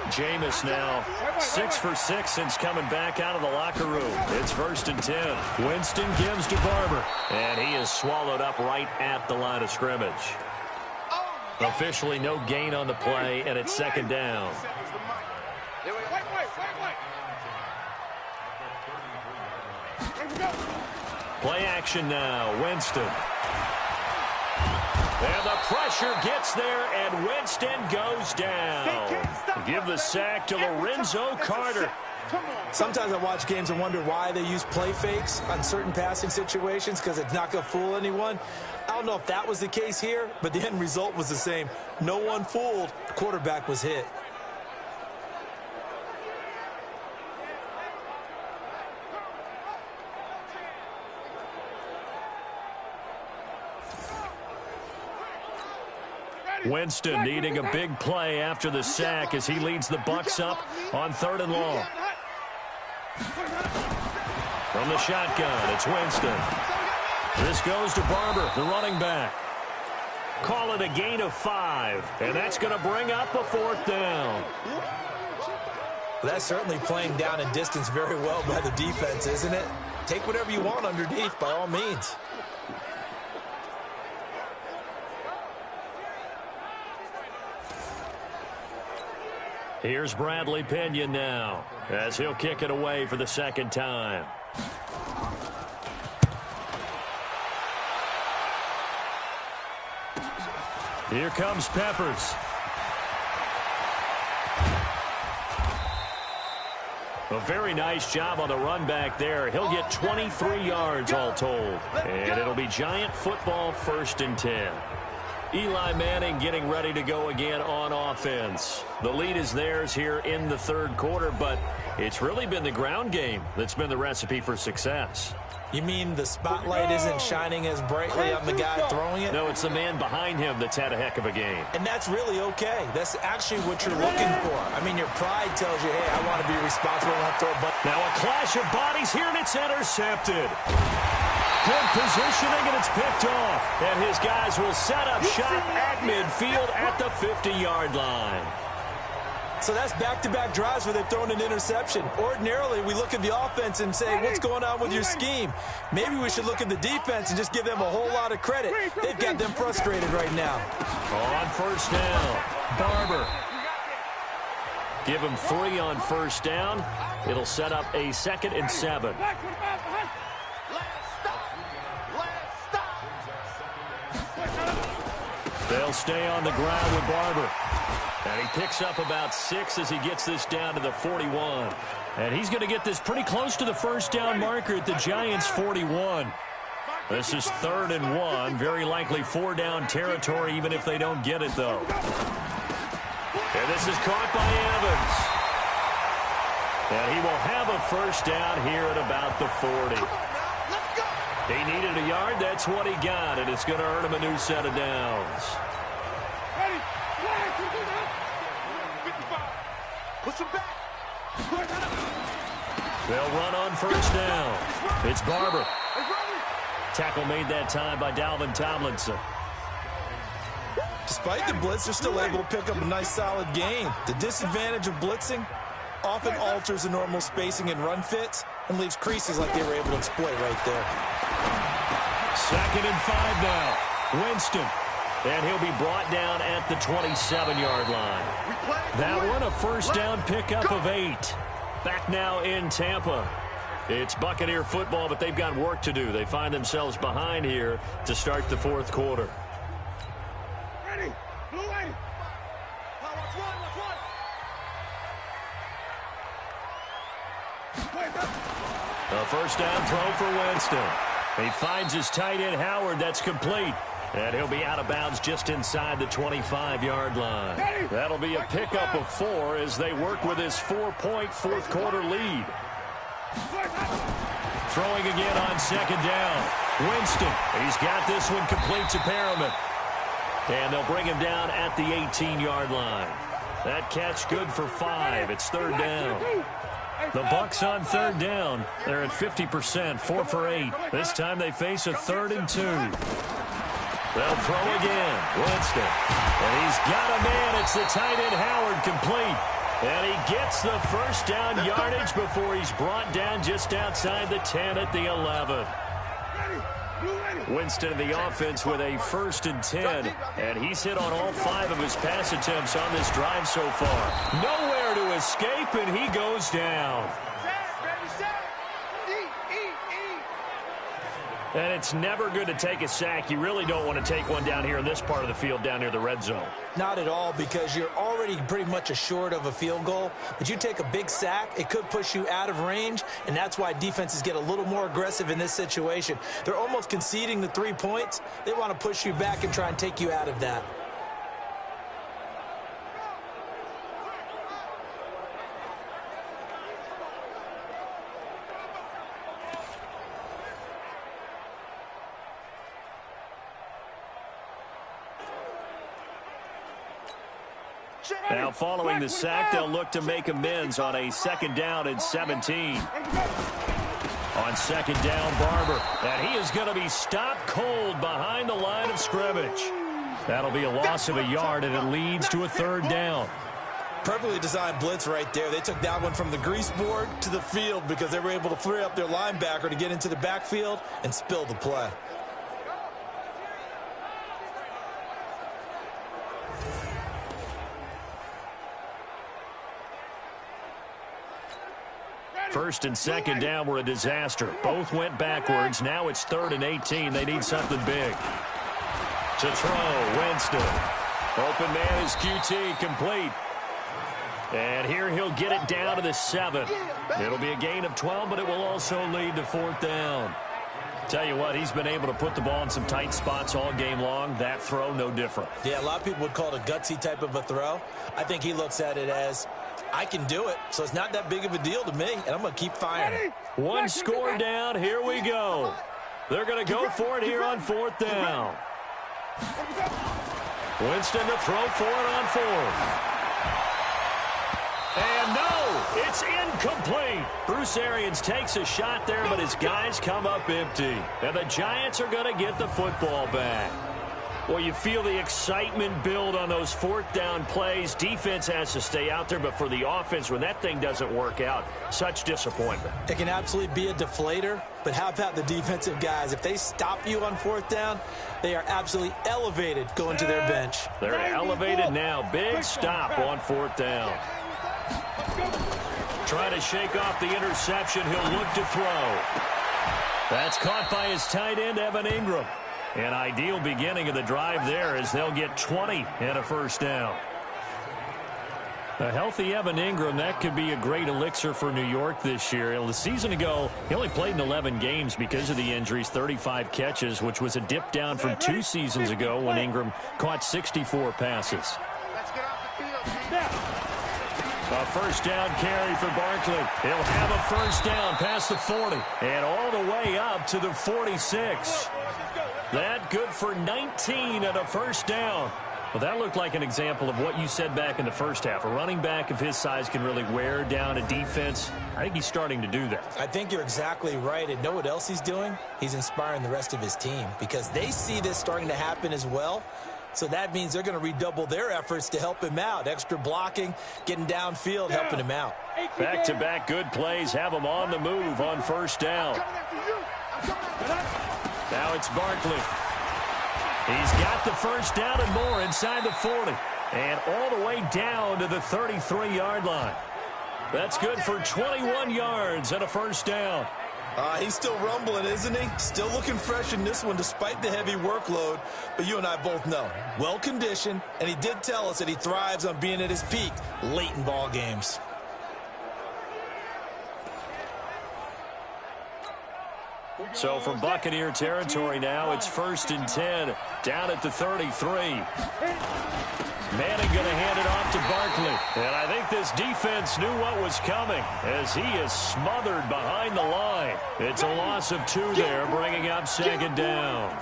Jameis now 6 for 6 since coming back out of the locker room. It's 1st and 10. Winston gives to Barber. And he is swallowed up right at the line of scrimmage. Officially no gain on the play, and it's 2nd down. Play action now. Winston. And the pressure gets there, and Winston goes down. Give the sack to Lorenzo Carter. Sometimes I watch games and wonder why they use play fakes on certain passing situations, because it's not going to fool anyone. I don't know if that was the case here, but the end result was the same. No one fooled. The quarterback was hit. Winston needing a big play after the sack as he leads the Bucs up on 3rd and long. From the shotgun, it's Winston. This goes to Barber, the running back. Call it a gain of 5, and that's going to bring up a 4th down. That's certainly playing down and distance very well by the defense, isn't it? Take whatever you want underneath, by all means. Here's Bradley Pinion now, as he'll kick it away for the 2nd time. Here comes Peppers. A very nice job on the run back there. He'll get 23 yards all told. And it'll be Giant football, 1st and 10. Eli Manning getting ready to go again on offense. The lead is theirs here in the 3rd quarter, but it's really been the ground game that's been the recipe for success. You mean the spotlight isn't shining as brightly on the guy throwing it? No, it's the man behind him that's had a heck of a game. And that's really okay. That's actually what you're looking for. I mean, your pride tells you, hey, I want to be responsible and throw a button. Now a clash of bodies here, and it's intercepted. Good positioning, and it's picked off. And his guys will set up shop at midfield at the 50-yard line. So that's back-to-back drives where they've thrown an interception. Ordinarily, we look at the offense and say, what's going on with your scheme? Maybe we should look at the defense and just give them a whole lot of credit. They've got them frustrated right now. On 1st down, Barber. Give him 3 on first down. It'll set up a 2nd and 7. They'll stay on the ground with Barber. And he picks up about 6 as he gets this down to the 41. And he's going to get this pretty close to the first down marker at the Giants' 41. This is 3rd and 1. Very likely 4-down territory, even if they don't get it, though. And this is caught by Evans. And he will have a first down here at about the 40. He needed a yard. That's what he got, and it's going to earn him a new set of downs. They'll run on first down. It's Barber. Tackle made that time by Dalvin Tomlinson. Despite the blitz, they're still able to pick up a nice solid gain. The disadvantage of blitzing often alters the normal spacing and run fits and leaves creases like they were able to exploit right there. 2nd and 5 now. Winston. And he'll be brought down at the 27-yard line. That one a first down pickup of 8. Back now in Tampa. It's Buccaneer football, but they've got work to do. They find themselves behind here to start the 4th quarter. Ready. Blue ready. Watch one. A first down throw for Winston. He finds his tight end, Howard. That's complete. And he'll be out of bounds just inside the 25-yard line. That'll be a pickup of 4 as they work with his 4-point 4th quarter lead. Throwing again on 2nd down. Winston. He's got this one complete to Perriman. And they'll bring him down at the 18-yard line. That catch good for 5. It's 3rd down. The Bucs on 3rd down. They're at 50%, 4 for 8. This time they face a 3rd and 2. They'll throw again. Winston. And he's got a man. It's the tight end Howard complete. And he gets the first down yardage before he's brought down just outside the 10 at the 11. Winston in the offense with a 1st and 10. And he's hit on all 5 of his pass attempts on this drive so far. Nowhere to escape, and he goes down. And it's never good to take a sack. You really don't want to take one down here in this part of the field down near the red zone. Not at all, because you're already pretty much assured of a field goal. But you take a big sack, it could push you out of range, and that's why defenses get a little more aggressive in this situation. They're almost conceding the 3 points. They want to push you back and try and take you out of that. Now following the sack, they'll look to make amends on a 2nd down and 17. On 2nd down, Barber. And he is going to be stopped cold behind the line of scrimmage. That'll be a loss of a yard, and it leads to a 3rd down. Perfectly designed blitz right there. They took that one from the grease board to the field because they were able to free up their linebacker to get into the backfield and spill the play. First and 2nd down were a disaster. Both went backwards. Now it's 3rd and 18. They need something big. To throw, Winston. Open man is QT, complete. And here he'll get it down to the 7. It'll be a gain of 12, but it will also lead to 4th down. Tell you what, he's been able to put the ball in some tight spots all game long. That throw, no different. Yeah, a lot of people would call it a gutsy type of a throw. I think he looks at it as, I can do it, so it's not that big of a deal to me, and I'm going to keep firing. One score down. Here we go. They're going to go for it here on 4th down. Winston to throw for it on 4th. And no, it's incomplete. Bruce Arians takes a shot there, but his guys come up empty. And the Giants are going to get the football back. Well, you feel the excitement build on those 4th down plays. Defense has to stay out there, but for the offense, when that thing doesn't work out, such disappointment. It can absolutely be a deflator, but how about the defensive guys? If they stop you on 4th down, they are absolutely elevated going to their bench. They're elevated now. Big stop on 4th down. Trying to shake off the interception. He'll look to throw. That's caught by his tight end, Evan Ingram. An ideal beginning of the drive there as they'll get 20 and a first down. A healthy Evan Ingram, that could be a great elixir for New York this year. The season ago, he only played in 11 games because of the injuries, 35 catches, which was a dip down from 2 seasons ago when Ingram caught 64 passes. A first down carry for Barkley. He'll have a first down past the 40 and all the way up to the 46. That good for 19 and a first down. Well, that looked like an example of what you said back in the first half. A running back of his size can really wear down a defense. I think he's starting to do that. I think you're exactly right. And know what else he's doing? He's inspiring the rest of his team because they see this starting to happen as well. So that means they're going to redouble their efforts to help him out. Extra blocking, getting downfield, helping him out. Back-to-back good plays have him on the move on first down. Now it's Barkley. He's got the first down and more inside the 40. And all the way down to the 33-yard line. That's good for 21 yards and a first down. He's still rumbling, isn't he? Still looking fresh in this one despite the heavy workload. But you and I both know, well-conditioned, and he did tell us that he thrives on being at his peak late in ball games. So from Buccaneer territory now, it's 1st and 10, down at the 33. Manning going to hand it off to Barkley. And I think this defense knew what was coming as he is smothered behind the line. It's a loss of 2 there, bringing up 2nd down.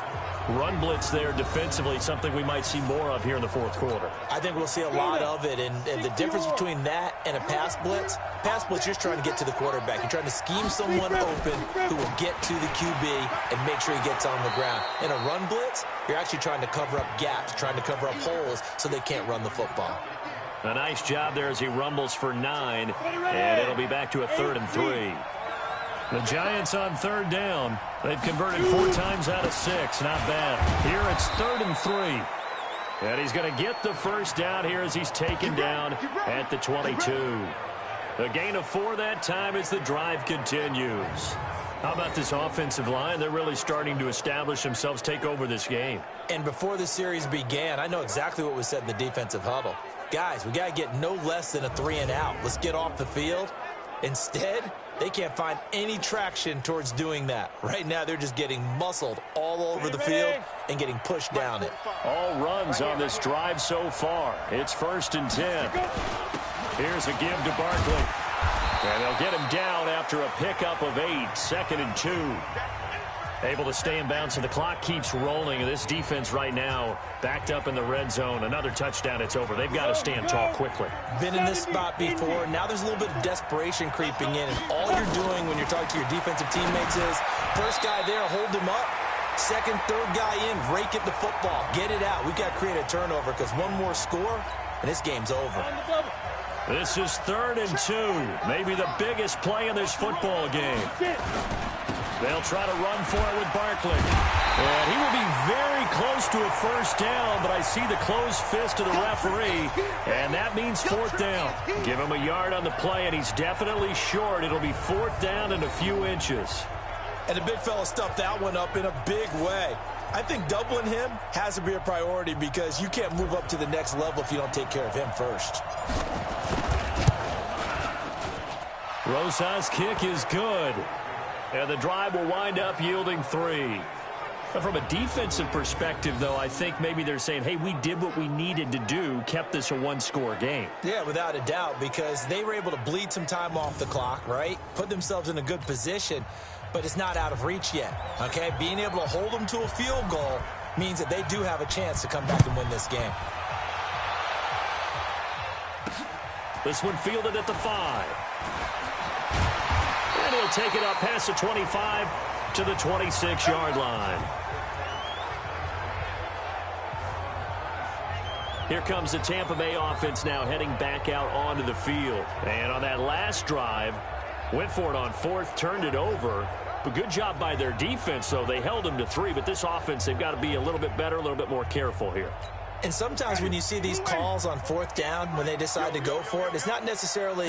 Run blitz there defensively, something we might see more of here in the 4th quarter. I think we'll see a lot of it, and the difference between that and a pass blitz, you're just trying to get to the quarterback. You're trying to scheme someone open who will get to the QB and make sure he gets on the ground. In a run blitz, you're actually trying to cover up gaps, trying to cover up holes so they can't run the football. A nice job there as he rumbles for 9, and it'll be back to a 3rd and 3. The Giants on 3rd down. They've converted 4 times out of 6. Not bad. Here it's 3rd and 3. And he's going to get the first down here as he's taken down at the 22. A gain of 4 that time as the drive continues. How about this offensive line? They're really starting to establish themselves, take over this game. And before the series began, I know exactly what was said in the defensive huddle. Guys, we got to get no less than a 3 and out. Let's get off the field. Instead, they can't find any traction towards doing that. Right now, they're just getting muscled all over the field and getting pushed down it. All runs on this drive so far. It's 1st and 10. Here's a give to Barkley. And they'll get him down after a pickup of 8. 2nd and 2. Able to stay in bounds, and the clock keeps rolling. And this defense right now backed up in the red zone. Another touchdown, it's over. They've got to stand tall quickly. Been in this spot before. Now there's a little bit of desperation creeping in. And all you're doing when you're talking to your defensive teammates is, first guy there, hold him up. Second, third guy in, rake at the football. Get it out. We've got to create a turnover because one more score, and this game's over. This is 3rd and 2. Maybe the biggest play in this football game. They'll try to run for it with Barkley. And he will be very close to a first down, but I see the closed fist of the referee, and that means 4th down. Give him a yard on the play, and he's definitely short. It'll be 4th down and a few inches. And the big fella stuffed that one up in a big way. I think doubling him has to be a priority because you can't move up to the next level if you don't take care of him first. Rosa's kick is good. And the drive will wind up yielding 3. But from a defensive perspective, though, I think maybe they're saying, hey, we did what we needed to do, kept this a 1-score game. Yeah, without a doubt, because they were able to bleed some time off the clock, right? Put themselves in a good position, but it's not out of reach yet, okay? Being able to hold them to a field goal means that they do have a chance to come back and win this game. This one fielded at the 5. And he'll take it up past the 25 to the 26-yard line. Here comes the Tampa Bay offense now heading back out onto the field. And on that last drive, went for it on 4th, turned it over. But good job by their defense, though. They held them to 3, but this offense, they've got to be a little bit better, a little bit more careful here. And sometimes when you see these calls on fourth down, when they decide to go for it, it's not necessarily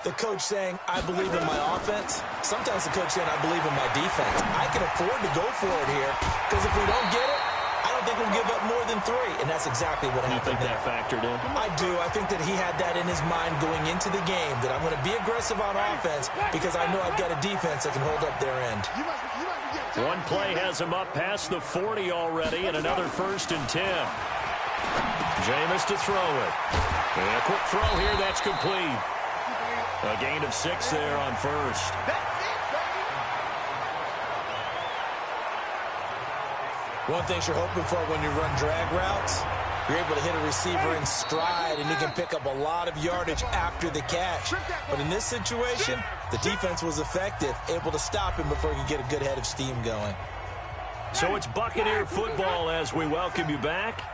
the coach saying, I believe in my offense. Sometimes the coach saying, I believe in my defense. I can afford to go for it here because if we don't get it, I don't think we'll give up more than 3. And that's exactly what happened. You think that factored in? I do. I think that he had that in his mind going into the game, that I'm going to be aggressive on offense because I know I've got a defense that can hold up their end. One play has him up past the 40 already, and another 1st and 10. Jameis to throw it. And a quick throw here, that's complete. A gain of 6 there on 1st. One thing you're hoping for when you run drag routes, you're able to hit a receiver in stride, and he can pick up a lot of yardage after the catch. But in this situation, the defense was effective, able to stop him before he could get a good head of steam going. So it's Buccaneer football as we welcome you back.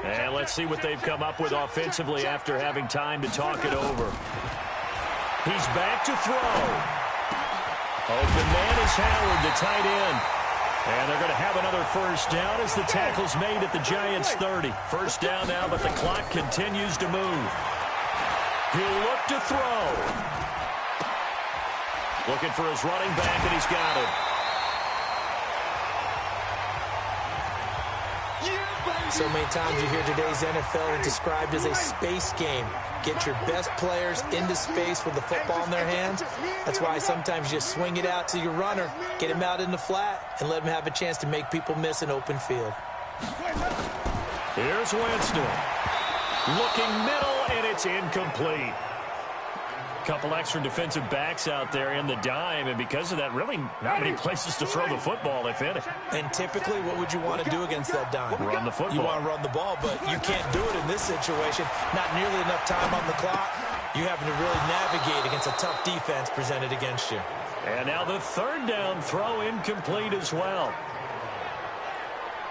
And let's see what they've come up with offensively after having time to talk it over. He's back to throw. Open man is Howard, the tight end. And they're going to have another 1st down as the tackle's made at the Giants' 30. 1st down now, but the clock continues to move. He'll look to throw. Looking for his running back, and he's got it. So many times you hear today's NFL described as a space game. Get your best players into space with the football in their hands. That's why sometimes you just swing it out to your runner, get him out in the flat, and let him have a chance to make people miss an open field. Here's Winston. Looking middle, and it's incomplete. Couple extra defensive backs out there in the dime, and because of that, really not many places to throw the football, if any. And typically, what would you want to do against that dime? Run the football. You want to run the ball, but you can't do it in this situation. Not nearly enough time on the clock. You having to really navigate against a tough defense presented against you. And now the 3rd down throw incomplete as well.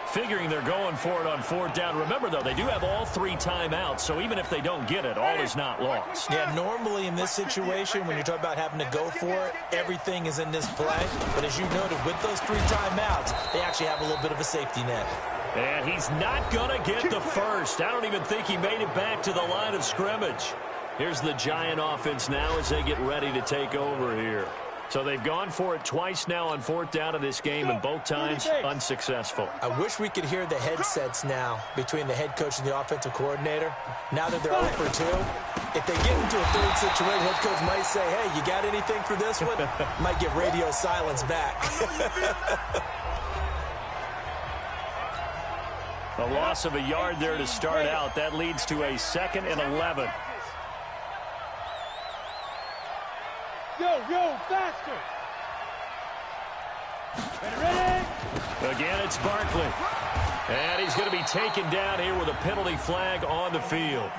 Figuring they're going for it on 4th down. Remember, though, they do have all 3 timeouts, so even if they don't get it, all is not lost. Yeah, normally in this situation, when you're talking about having to go for it, everything is in this play. But as you noted, with those 3 timeouts, they actually have a little bit of a safety net. And he's not going to get the 1st. I don't even think he made it back to the line of scrimmage. Here's the Giant offense now as they get ready to take over here. So they've gone for it twice now on 4th down of this game, and both times unsuccessful. I wish we could hear the headsets now between the head coach and the offensive coordinator. Now that they're 0 for 2, if they get into a 3rd situation, head coach might say, hey, you got anything for this one? Might get radio silence back. A loss of a yard there to start out. That leads to a 2nd and 11. Yo, faster! Ready? Again, it's Barkley. And he's going to be taken down here with a penalty flag on the field.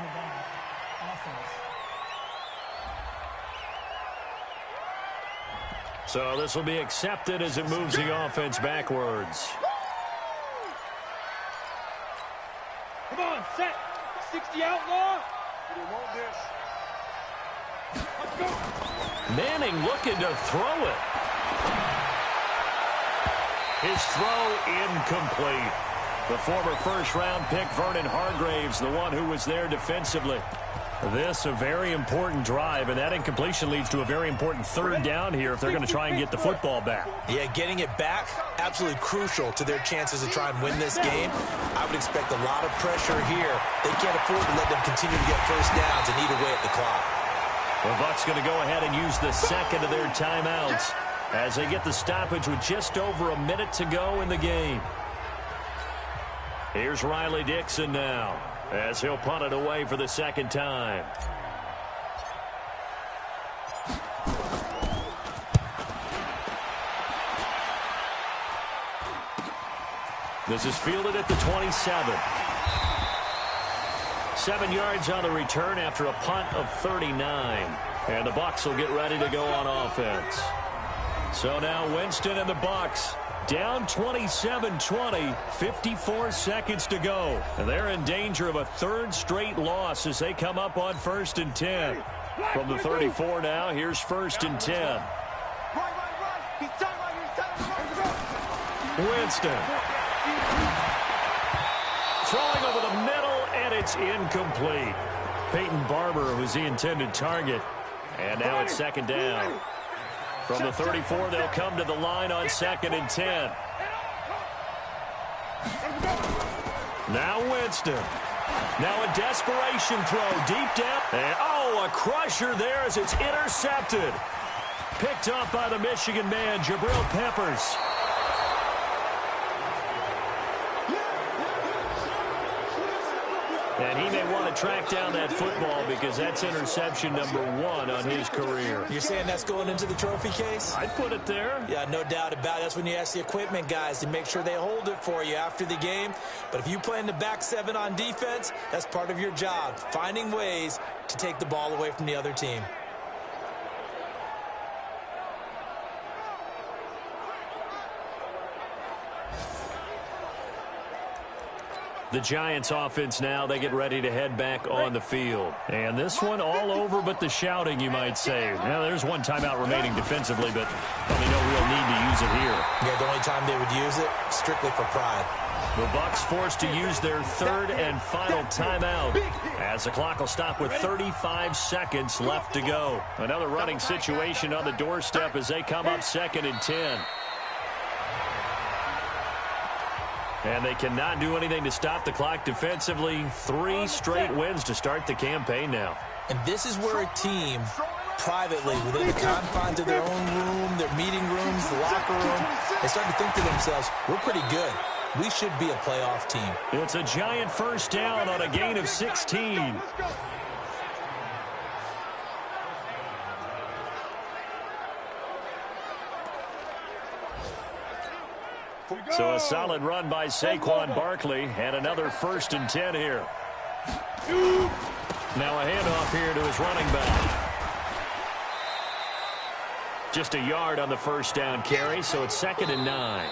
So this will be accepted as it moves the offense backwards. Come on, set! 60 outlaw! Let's go! Manning looking to throw it. His throw incomplete. The former 1st-round pick, Vernon Hargraves, the one who was there defensively. This a very important drive, and that incompletion leads to a very important 3rd down here if they're going to try and get the football back. Yeah, getting it back, absolutely crucial to their chances to try and win this game. I would expect a lot of pressure here. They can't afford to let them continue to get 1st downs and eat away at the clock. The Bucs going to go ahead and use the 2nd of their timeouts as they get the stoppage with just over a minute to go in the game. Here's Riley Dixon now as he'll punt it away for the 2nd time. This is fielded at the 27. 7 yards on the return after a punt of 39. And the Bucs will get ready to go on offense. So now Winston and the Bucs down 27-20, 54 seconds to go. And they're in danger of a 3rd straight loss as they come up on 1st and 10. From the 34 now, here's 1st and 10. Winston. Throwing over the middle, It's incomplete. Peyton Barber was the intended target. And now it's second down. From the 34, they'll come to the line on 2nd and 10. Now Winston. Now a desperation throw deep down. And, oh, a crusher there as it's intercepted. Picked up by the Michigan man, Jabril Peppers. And he may want to track down that football because that's interception number 1 on his career. You're saying that's going into the trophy case? I'd put it there. Yeah, no doubt about it. That's when you ask the equipment guys to make sure they hold it for you after the game. But if you play in the back 7 on defense, that's part of your job, finding ways to take the ball away from the other team. The Giants offense now, they get ready to head back on the field. And this one all over but the shouting, you might say. Now, there's one timeout remaining defensively, but probably no real need to use it here. Yeah, the only time they would use it, strictly for pride. The Bucs forced to use their 3rd and final timeout as the clock will stop with 35 seconds left to go. Another running situation on the doorstep as they come up 2nd and 10. And they cannot do anything to stop the clock defensively. 3 straight wins to start the campaign now. And this is where a team, privately, within the confines of their own room, their meeting rooms, the locker room, they start to think to themselves, we're pretty good. We should be a playoff team. It's a Giant first down on a gain of 16. So a solid run by Saquon Barkley and another 1st and 10 here. Now a handoff here to his running back. Just a yard on the first down carry, so it's 2nd and 9.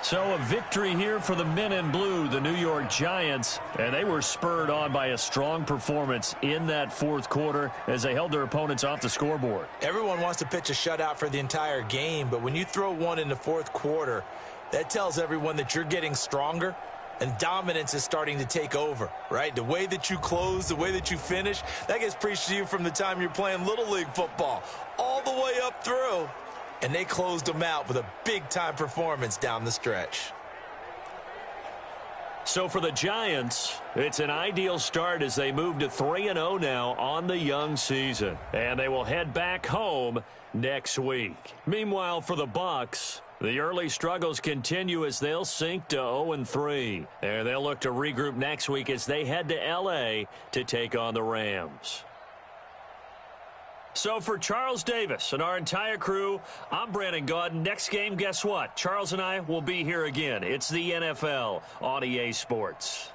So a victory here for the men in blue, the New York Giants, and they were spurred on by a strong performance in that 4th quarter as they held their opponents off the scoreboard. Everyone wants to pitch a shutout for the entire game, but when you throw one in the 4th quarter, that tells everyone that you're getting stronger and dominance is starting to take over, right? The way that you close, the way that you finish, that gets preached to you from the time you're playing Little League football all the way up through. And they closed them out with a big-time performance down the stretch. So for the Giants, it's an ideal start as they move to 3-0 now on the young season. And they will head back home next week. Meanwhile, for the Bucs, the early struggles continue as they'll sink to 0-3. And they'll look to regroup next week as they head to L.A. to take on the Rams. So for Charles Davis and our entire crew, I'm Brandon Gaudin. Next game, guess what? Charles and I will be here again. It's the NFL on EA Sports.